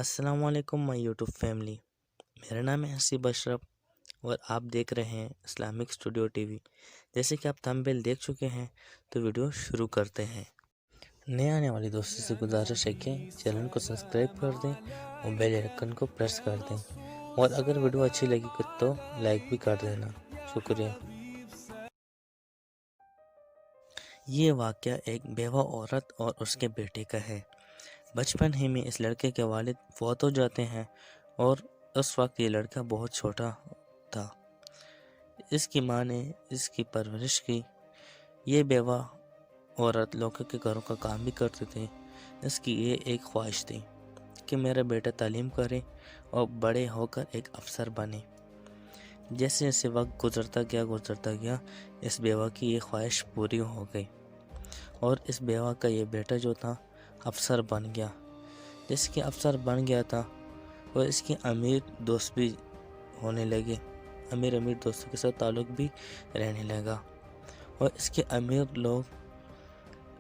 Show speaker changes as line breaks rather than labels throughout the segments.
السلام علیکم مائی YouTube family, میرا نام ہے حسیب اشرف اور آپ دیکھ رہے ہیں اسلامک اسٹوڈیو ٹی وی۔ جیسے کہ آپ تھمبنیل دیکھ چکے ہیں تو ویڈیو شروع کرتے ہیں۔ نئے آنے والے دوستوں سے گزارش ہے کہ چینل کو سبسکرائب کر دیں اور بیل آئیکن کو پریس کر دیں، اور اگر ویڈیو اچھی لگی تو لائک بھی کر دینا۔ شکریہ۔ یہ واقعہ ایک بیوہ عورت اور اس کے بیٹے کا ہے۔ بچپن ہی میں اس لڑکے کے والد فوت ہو جاتے ہیں اور اس وقت یہ لڑکا بہت چھوٹا تھا۔ اس کی ماں نے اس کی پرورش کی۔ یہ بیوہ عورت لوگوں کے گھروں کا کام بھی کرتے تھے۔ اس کی یہ ایک خواہش تھی کہ میرا بیٹا تعلیم کرے اور بڑے ہو کر ایک افسر بنے۔ جیسے جیسے وقت گزرتا گیا اس بیوہ کی یہ خواہش پوری ہو گئی، اور اس بیوہ کا یہ بیٹا جو تھا افسر بن گیا۔ جس کے افسر بن گیا تھا اور اس کے امیر دوست بھی ہونے لگے، امیر دوستوں کے ساتھ تعلق بھی رہنے لگا، اور اس کے امیر لوگ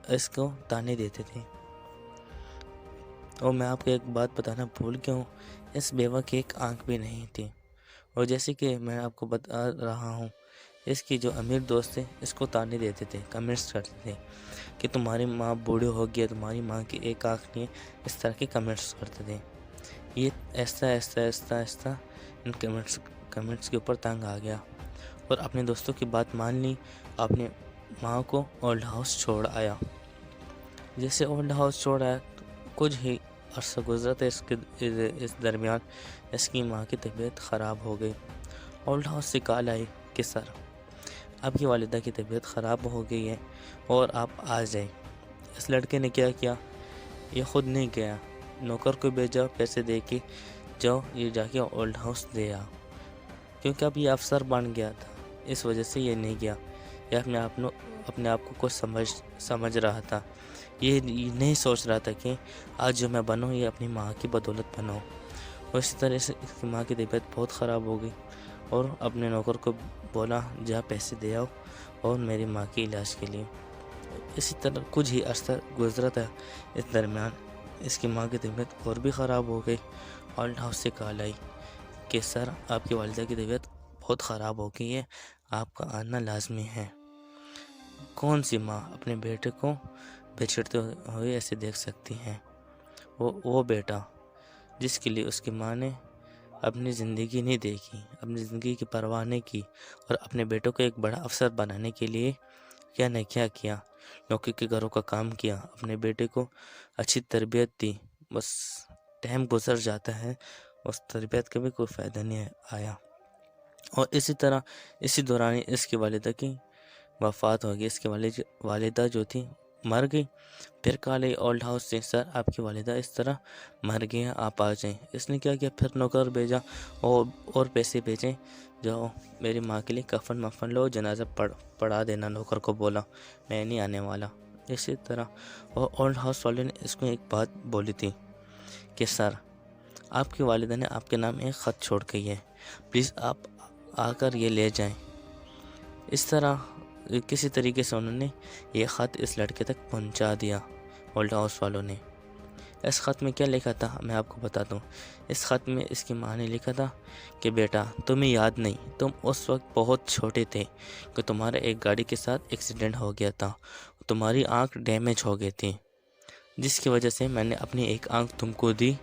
اس کو تانے دیتے تھے۔ اور میں آپ کو ایک بات بتانا بھول گیا ہوں، اس بیوہ کی ایک آنکھ بھی نہیں تھی، اور جیسے کہ میں آپ کو بتا رہا ہوں، اس کی جو امیر دوست تھے اس کو تانے دیتے تھے، کمنٹس کرتے تھے کہ تمہاری ماں بوڑھی ہو گئی ہے، تمہاری ماں کی ایک آنکھ نہیں ہے، اس طرح کے کمنٹس کرتے تھے۔ یہ ایسا ان کمنٹس کے اوپر تنگ آ گیا اور اپنے دوستوں کی بات مان لی، اپنے ماں کو اولڈ ہاؤس چھوڑ آیا۔ جیسے اولڈ ہاؤس چھوڑ آیا تو کچھ ہی عرصہ گزرا تھا، اس درمیان اس کی ماں کی طبیعت خراب ہو گئی۔ اولڈ ہاؤس سے کال آئی کہ سر، آپ کی والدہ کی طبیعت خراب ہو گئی ہے اور آپ آ جائیں۔ اس لڑکے نے کیا کیا، یہ خود نہیں گیا، نوکر کو بھیجا پیسے دے کے، جاؤ یہ جا کے اولڈ ہاؤس دے آ، کیونکہ اب یہ افسر بن گیا تھا، اس وجہ سے یہ نہیں گیا۔ یہ اپنے آپ کو کچھ سمجھ رہا تھا، یہ نہیں سوچ رہا تھا کہ آج جو میں بنوں یہ اپنی ماں کی بدولت بناؤں۔ اور اسی طرح سے اس کی ماں کی طبیعت بہت خراب ہو گئی، اور اپنے نوکر کو بولا جا پیسے دے آؤ اور میری ماں کے علاج کے لیے۔ اسی طرح کچھ ہی عرصہ گزرا تھا، اس درمیان اس کی ماں کی طبیعت اور بھی خراب ہو گئی۔ اولڈ ہاؤس سے کال آئی کہ سر، آپ کی والدہ کی طبیعت بہت خراب ہو گئی ہے، آپ کا آنا لازمی ہے۔ کون سی ماں اپنے بیٹے کو بچھڑتے ہوئے ایسے دیکھ سکتی ہیں؟ وہ بیٹا جس کے لیے اس کی ماں نے اپنی زندگی نہیں دیکھی، اپنی زندگی کی پرواہ نہیں کی، اور اپنے بیٹوں کو ایک بڑا افسر بنانے کے لیے کیا کیا، لوگوں کے گھروں کا کام کیا، اپنے بیٹے کو اچھی تربیت دی۔ بس ٹائم گزر جاتا ہے، اس تربیت کا بھی کوئی فائدہ نہیں آیا، اور اسی دوران اس کی والدہ کی وفات ہو گئی۔ اس کی والدہ جو تھی مر گئی۔ پھر کال آئی اولڈ ہاؤس سے، سر آپ کی والدہ اس طرح مر گئی ہیں، آپ آ جائیں۔ اس نے کیا پھر نوکر بھیجا اور پیسے بھیجیں، جاؤ میری ماں کے لیے کفن لو، جنازہ پڑھا دینا، نوکر کو بولا میں نہیں آنے والا۔ اسی طرح اور اولڈ ہاؤس والے نے اس کو ایک بات بولی تھی کہ سر، آپ کی والدہ نے آپ کے نام ایک خط چھوڑ گئی ہے، پلیز آپ آ کر یہ لے جائیں۔ اس طرح کسی طریقے سے انہوں نے یہ خط اس لڑکے تک پہنچا دیا، اولڈ ہاؤس والوں نے۔ اس خط میں کیا لکھا تھا میں آپ کو بتاتا ہوں۔ اس خط میں اس کی ماں نے لکھا تھا کہ بیٹا، تمہیں یاد نہیں، تم اس وقت بہت چھوٹے تھے کہ تمہارا ایک گاڑی کے ساتھ ایکسیڈنٹ ہو گیا تھا، تمہاری آنکھ ڈیمیج ہو گئی تھی، جس کی وجہ سے میں نے اپنی ایک آنکھ تم کو دی۔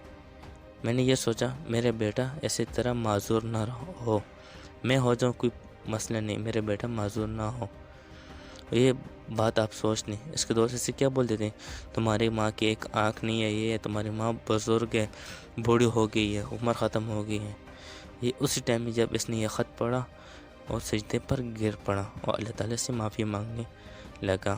میں نے یہ سوچا میرے بیٹا ایسی طرح معذور نہ ہو، میں ہو جاؤں کوئی مسئلہ نہیں، میرے بیٹا معذور نہ ہو۔ یہ بات آپ سوچ لیں۔ اس کے دوست سے کیا بولتے تھے، تمہاری ماں کی ایک آنکھ نہیں ہے، یہ تمہاری ماں بزرگ ہے، بوڑھی ہو گئی ہے، عمر ختم ہو گئی ہے۔ یہ اسی ٹائم میں جب اس نے یہ خط پڑھا اور سجدے پر گر پڑا اور اللہ تعالیٰ سے معافی مانگنے لگا۔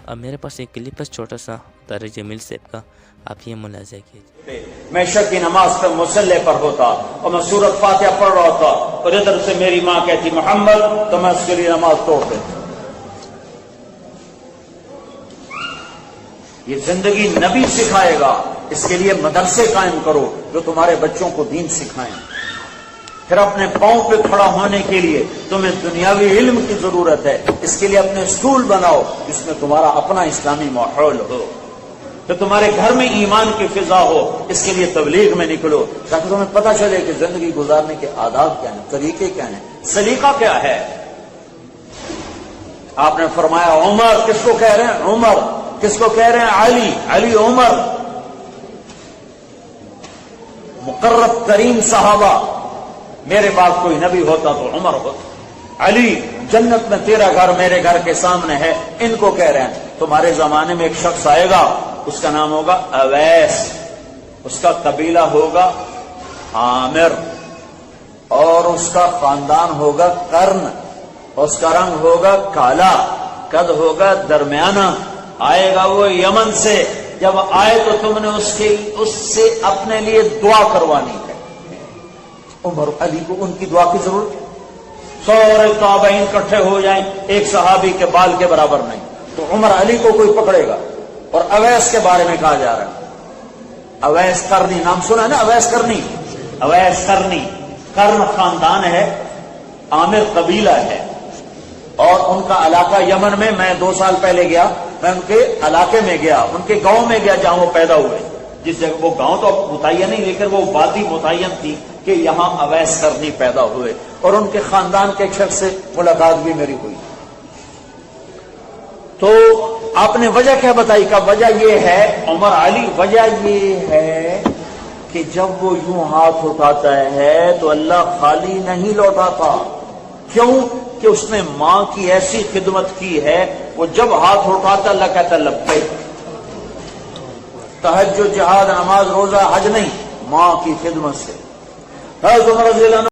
اب میرے پاس ایک کلپ ہے چھوٹا سا طارق جمیل صاحب کا، آپ یہ ملاحظہ کیجیے۔
میں شب کی نماز پہ مصلی پر ہوتا اور میں سورۃ فاتحہ پڑھ رہا ہوتا، اور ادھر سے میری ماں کہتی محمد، تو میں اس کے لیے نماز توڑ دیتا۔ یہ زندگی نبی سکھائے گا، اس کے لیے مدرسے قائم کرو جو تمہارے بچوں کو دین سکھائیں۔ پھر اپنے پاؤں پہ کھڑا ہونے کے لیے تمہیں دنیاوی علم کی ضرورت ہے، اس کے لیے اپنے اسکول بناؤ جس میں تمہارا اپنا اسلامی ماحول ہو۔ کہ تمہارے گھر میں ایمان کی فضا ہو، اس کے لیے تبلیغ میں نکلو تاکہ تمہیں پتہ چلے کہ زندگی گزارنے کے آداب کیا ہیں، طریقے کیا ہیں، سلیقہ کیا ہے۔ آپ نے فرمایا عمر، کس کو کہہ رہے ہیں؟ عمر۔ کس کو کہہ رہے ہیں؟ علی۔ علی عمر، مقرب ترین صحابہ۔ میرے پاس کوئی نبی ہوتا تو عمر ہوتا۔ علی، جنت میں تیرا گھر میرے گھر کے سامنے ہے۔ ان کو کہہ رہے ہیں تمہارے زمانے میں ایک شخص آئے گا، اس کا نام ہوگا اویس، اس کا قبیلہ ہوگا عامر، اور اس کا خاندان ہوگا قرن، اس کا رنگ ہوگا کالا، قد ہوگا درمیانہ، آئے گا وہ یمن سے۔ جب آئے تو تم نے اس سے اپنے لیے دعا کروانی ہے۔ عمر علی کو ان کی دعا کی ضرورت ہے؟ سارے تابعین اکٹھے ہو جائیں، ایک صحابی کے بال کے برابر نہیں، تو عمر علی کو کوئی پکڑے گا۔ اور اویس کے بارے میں کہا جا رہا ہے، اویس قرنی، نام سنا ہے نا اویس قرنی؟ اویس قرنی، قرن خاندان ہے، عامر قبیلہ ہے، اور ان کا علاقہ یمن میں۔ میں 2 سال پہلے گیا، میں ان کے علاقے میں گیا، ان کے گاؤں میں گیا جہاں وہ پیدا ہوئے۔ جس جگہ وہ گاؤں تو متعین نہیں، لیکن وہ وادی متعین تھی کہ یہاں اویس قرنی پیدا ہوئے، اور ان کے خاندان کے ایک شخص سے ملاقات بھی میری ہوئی۔ تو آپ نے وجہ کیا بتائی؟ کہ وجہ یہ ہے عمر علی، وجہ یہ ہے کہ جب وہ یوں ہاتھ اٹھاتا ہے تو اللہ خالی نہیں لوٹاتا۔ کیوں؟ کہ اس نے ماں کی ایسی خدمت کی ہے، وہ جب ہاتھ اٹھاتا اللہ کہتا لبیک۔ تہجد، جہاد، نماز، روزہ، حج نہیں، ماں کی خدمت سے۔ حضرت عمر رضی اللہ عنہ